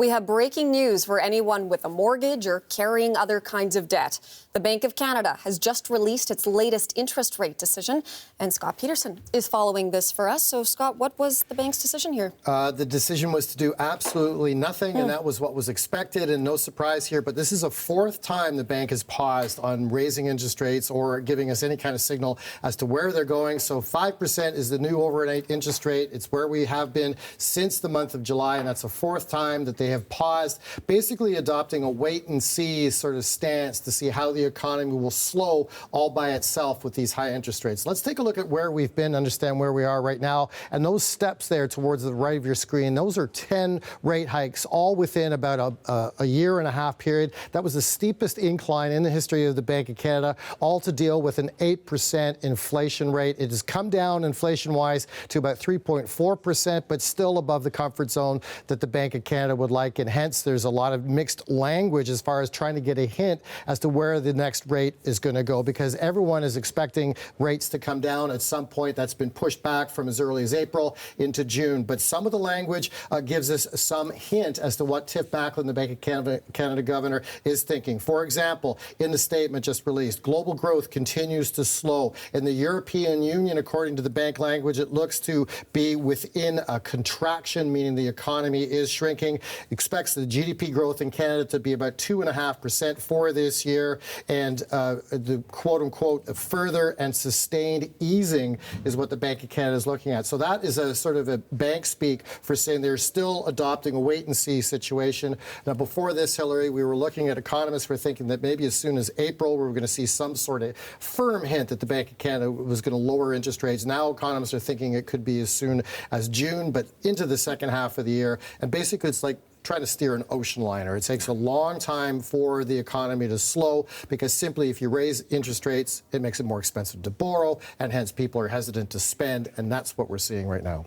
We have breaking news for anyone with a mortgage or carrying other kinds of debt. The Bank of Canada has just released its latest interest rate decision, and Scott Peterson is following this for us. So, Scott, what was the bank's decision here? The decision was to do absolutely nothing, and that was what was expected, and no surprise here. But this is a fourth time the bank has paused on raising interest rates or giving us any kind of signal as to where they're going. So 5% is the new overnight interest rate. It's where we have been since the month of July, and that's the fourth time that they have paused, basically adopting a wait-and-see sort of stance to see how the economy will slow all by itself with these high interest rates. Let's take a look at where we've been, understand where we are right now. And those steps there towards the right of your screen, those are 10 rate hikes, all within about a year and a half period. That was the steepest incline in the history of the Bank of Canada, all to deal with an 8% inflation rate. It has come down inflation-wise to about 3.4%, but still above the comfort zone that the Bank of Canada would like. And hence, there's a lot of mixed language as far as trying to get a hint as to where the next rate is going to go, because everyone is expecting rates to come down at some point. That's been pushed back from as early as April into June. But some of the language gives us some hint as to what Tiff Macklem, the Bank of Canada governor, is thinking. For example, in the statement just released, global growth continues to slow. In the European Union, according to the bank language, it looks to be within a contraction, meaning the economy is shrinking. Expects the GDP growth in Canada to be about 2.5% for this year, and the quote-unquote further and sustained easing is what the Bank of Canada is looking at. So that is a sort of a bank speak for saying they're still adopting a wait-and-see situation. Now, before this, Hillary, we were looking at economists were thinking that maybe as soon as April, we were going to see some sort of firm hint that the Bank of Canada was going to lower interest rates. Now, economists are thinking it could be as soon as June, but into the second half of the year. And basically, it's like trying to steer an ocean liner. It takes a long time for the economy to slow, because simply if you raise interest rates, it makes it more expensive to borrow, and hence people are hesitant to spend, and that's what we're seeing right now.